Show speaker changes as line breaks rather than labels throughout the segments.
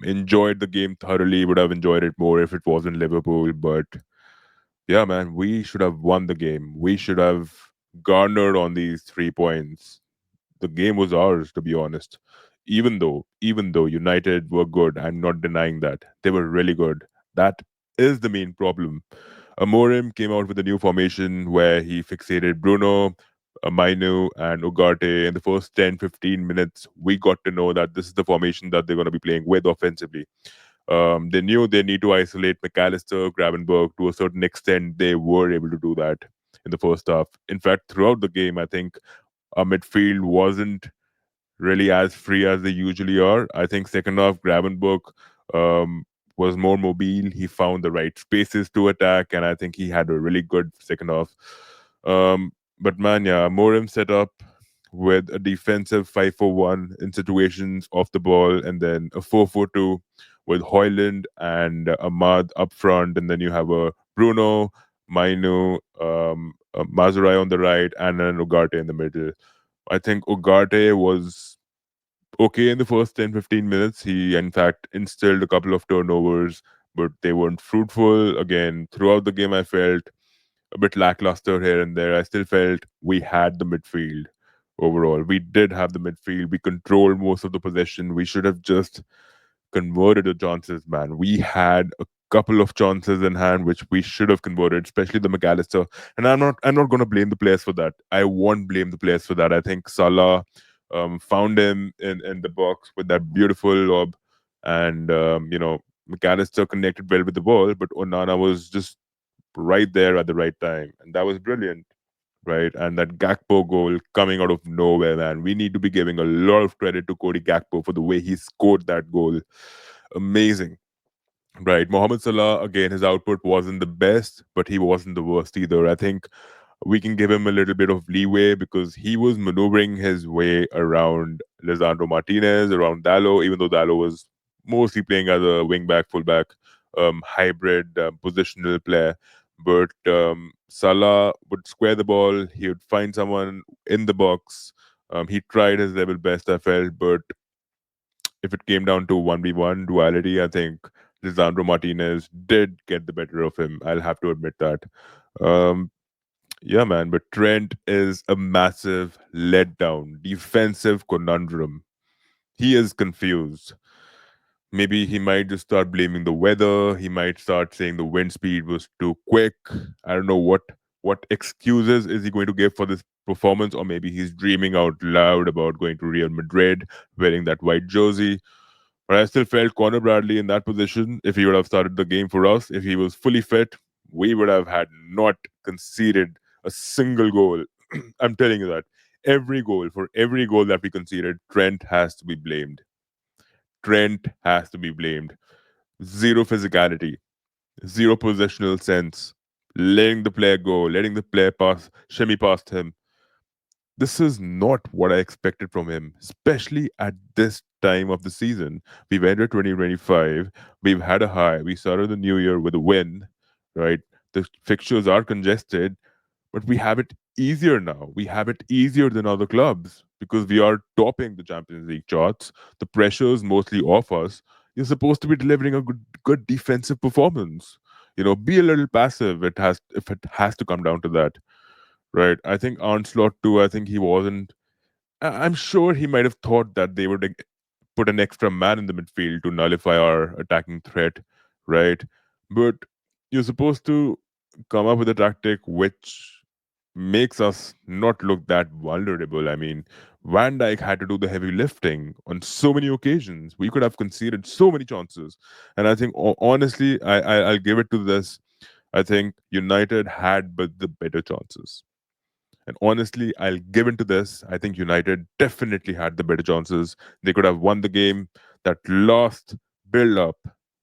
Enjoyed the game thoroughly. Would have enjoyed it more if it wasn't Liverpool. But yeah, man, we should have won the game. We should have garnered on these 3 points. The game was ours, to be honest. Even though United were good, I'm not denying that they were really good. That is the main problem. Amorim came out with a new formation where he fixated Bruno, Mainu, and Ugarte in the first 10-15 minutes. We got to know that this is the formation that they're going to be playing with offensively. They knew they need to isolate McAllister, Gravenberg to a certain extent. They were able to do that in the first half. In fact, throughout the game, I think our midfield wasn't really as free as they usually are. I think second half, Gravenberg um, was more mobile. He found the right spaces to attack, and I think he had a really good second half. But man, yeah, Morim set up with a defensive 5-4-1 in situations off the ball, and then a 4-4-2 with Hoyland and Ahmad up front, and then you have a Bruno, Mainu, Mazurai on the right, and then Ugarte in the middle. I think Ugarte was okay in the first 10-15 minutes. He, in fact, instilled a couple of turnovers, but they weren't fruitful. Again, throughout the game, I felt a bit lackluster here and there. I still felt we had the midfield overall. We did have the midfield. We controlled most of the possession. We should have just converted the chances, man. We had a couple of chances in hand which we should have converted, especially the McAllister. And I'm not gonna blame the players for that. I won't blame the players for that. I think Salah found him in the box with that beautiful lob, and McAllister connected well with the ball, but Onana was just right there at the right time, and that was brilliant. Right, and that Gakpo goal coming out of nowhere, man. We need to be giving a lot of credit to Cody Gakpo for the way he scored that goal. Amazing. Right. Mohamed Salah, again, his output wasn't the best, but he wasn't the worst either. I think we can give him a little bit of leeway because he was maneuvering his way around Lisandro Martinez, around Dallo, even though Dallo was mostly playing as a wing back, fullback, hybrid positional player. But Salah would square the ball, he would find someone in the box. He tried his level best, I felt, but if it came down to 1v1 duality, I think Lisandro Martinez did get the better of him. I'll have to admit that. Um, yeah, man, but Trent is a massive letdown, defensive conundrum. He is confused. Maybe he might just start blaming the weather. He might start saying the wind speed was too quick. I don't know what excuses is he going to give for this performance, or maybe he's dreaming out loud about going to Real Madrid wearing that white jersey. But I still felt Conor Bradley in that position. If he would have started the game for us, if he was fully fit, we would have had not conceded a single goal. I'm telling you that. For every goal that we conceded, Trent has to be blamed. Trent has to be blamed. Zero physicality, zero positional sense, letting the player go, letting the player pass, shimmy past him. This is not what I expected from him, especially at this time of the season. We've entered 2025. We've had a high. We started the new year with a win, right? The fixtures are congested, but we have it easier now. We have it easier than other clubs because we are topping the Champions League charts. The pressure is mostly off us. You're supposed to be delivering a good defensive performance. Be a little passive. If it has to come down to that, right? I think Onslaught too. I think he wasn't. I'm sure he might have thought that they would put an extra man in the midfield to nullify our attacking threat, right? But you're supposed to come up with a tactic which makes us not look that vulnerable. I mean, Van Dijk had to do the heavy lifting on so many occasions. We could have conceded so many chances, and I think honestly, I'll give it to this. I think United had but the better chances. And honestly, I'll give into this. I think United definitely had the better chances. They could have won the game. That last build up,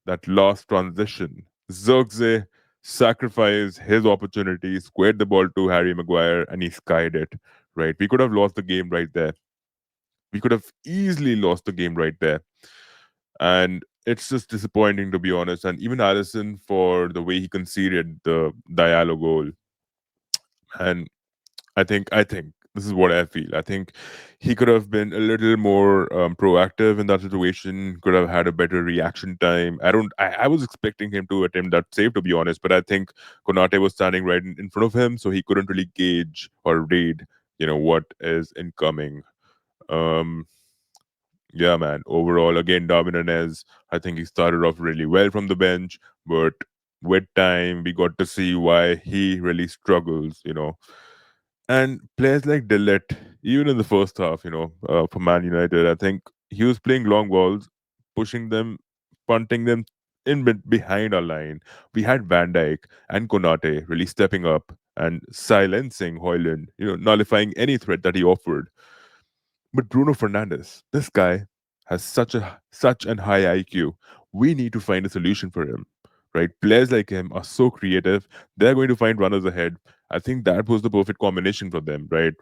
that last transition. Zirkzee sacrificed his opportunity, squared the ball to Harry Maguire, and he skied it. Right? We could have lost the game right there. We could have easily lost the game right there. And it's just disappointing, to be honest. And even Allison, for the way he conceded the Diallo goal. And I think This is what I feel. I think he could have been a little more proactive in that situation. Could have had a better reaction time. I don't. I was expecting him to attempt that save, to be honest, but I think Konate was standing right in front of him, so he couldn't really gauge or read, what is incoming. Um, yeah, man. Overall, again, Darwin Nunez, I think he started off really well from the bench, but with time, we got to see why he really struggles. And players like Delit, even in the first half, for Man United, I think he was playing long balls, pushing them, punting them in behind our line. We had Van Dijk and Konate really stepping up and silencing Hoyland, nullifying any threat that he offered. But Bruno Fernandes, this guy has such an high IQ. We need to find a solution for him. Right? Players like him are so creative. They're going to find runners ahead. I think that was the perfect combination for them, right?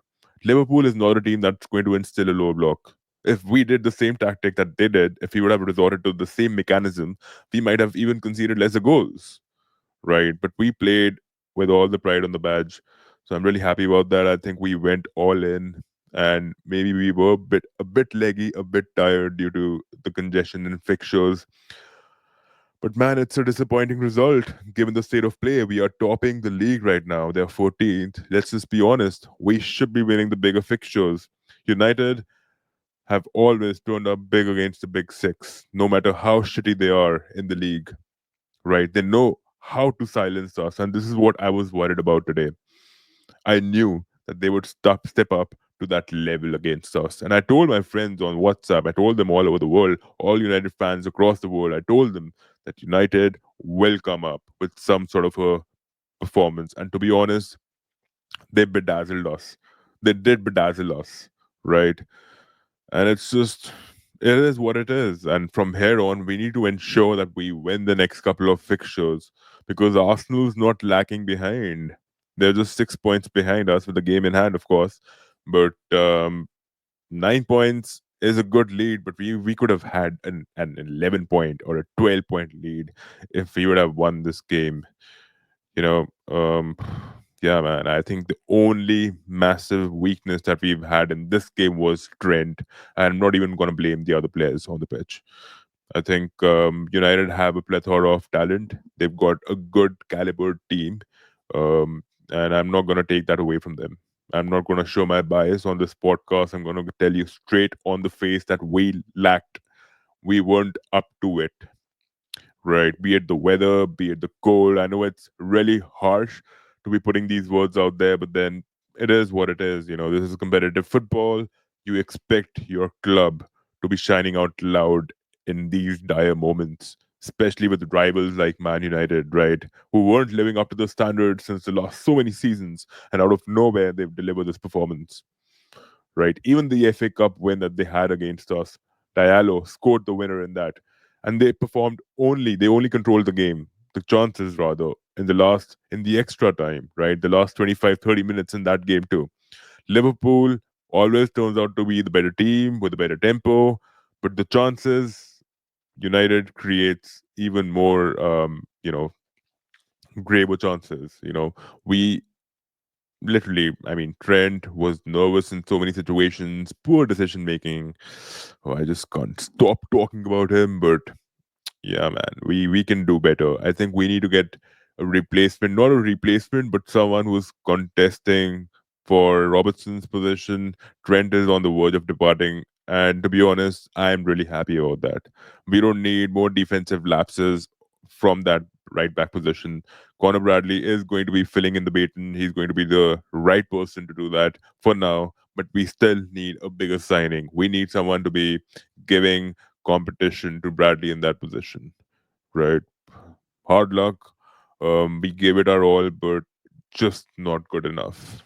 Liverpool is not a team that's going to instill a low block. If we did the same tactic that they did, if we would have resorted to the same mechanism, we might have even conceded lesser goals, right? But we played with all the pride on the badge. So I'm really happy about that. I think we went all in, and maybe we were a bit leggy, a bit tired due to the congestion in fixtures. But man, it's a disappointing result given the state of play. We are topping the league right now. They're 14th. Let's just be honest. We should be winning the bigger fixtures. United have always turned up big against the big six, no matter how shitty they are in the league, right? They know how to silence us. And this is what I was worried about today. I knew that they would step up to that level against us. And I told my friends on WhatsApp, I told them all over the world, all United fans across the world, I told them that United will come up with some sort of a performance. And to be honest, they bedazzled us. They did bedazzle us, right? And it's just, it is what it is. And from here on, we need to ensure that we win the next couple of fixtures because Arsenal's not lacking behind. They're just 6 points behind us with the game in hand, of course. But 9 points is a good lead, but we could have had an 11 point or a 12-point lead if we would have won this game. You know, um, yeah, man. I think the only massive weakness that we've had in this game was Trent. I'm not even going to blame the other players on the pitch. I think United have a plethora of talent. They've got a good caliber team, um, and I'm not going to take that away from them. I'm not going to show my bias on this podcast. I'm going to tell you straight on the face that we lacked. We weren't up to it, right? Be it the weather, be it the cold. I know it's really harsh to be putting these words out there, but then it is what it is. This is competitive football. You expect your club to be shining out loud in these dire moments, especially with rivals like Man United, right? Who weren't living up to the standards since the last so many seasons, and out of nowhere, they've delivered this performance, right? Even the FA Cup win that they had against us, Diallo scored the winner in that. And they only controlled the game, the chances rather, in the extra time, right? The last 25, 30 minutes in that game too. Liverpool always turns out to be the better team with a better tempo, but the chances United creates even more, graver chances. We literally, I mean, Trent was nervous in so many situations, poor decision making. Oh, I just can't stop talking about him, but yeah, man, we can do better. I think we need to get a replacement, not a replacement, but someone who's contesting for Robertson's position. Trent is on the verge of departing, and to be honest, I'm really happy about that. We don't need more defensive lapses from that right back position. Connor Bradley is going to be filling in the baton. He's going to be the right person to do that for now. But we still need a bigger signing. We need someone to be giving competition to Bradley in that position, right? Hard luck. We gave it our all, but just not good enough.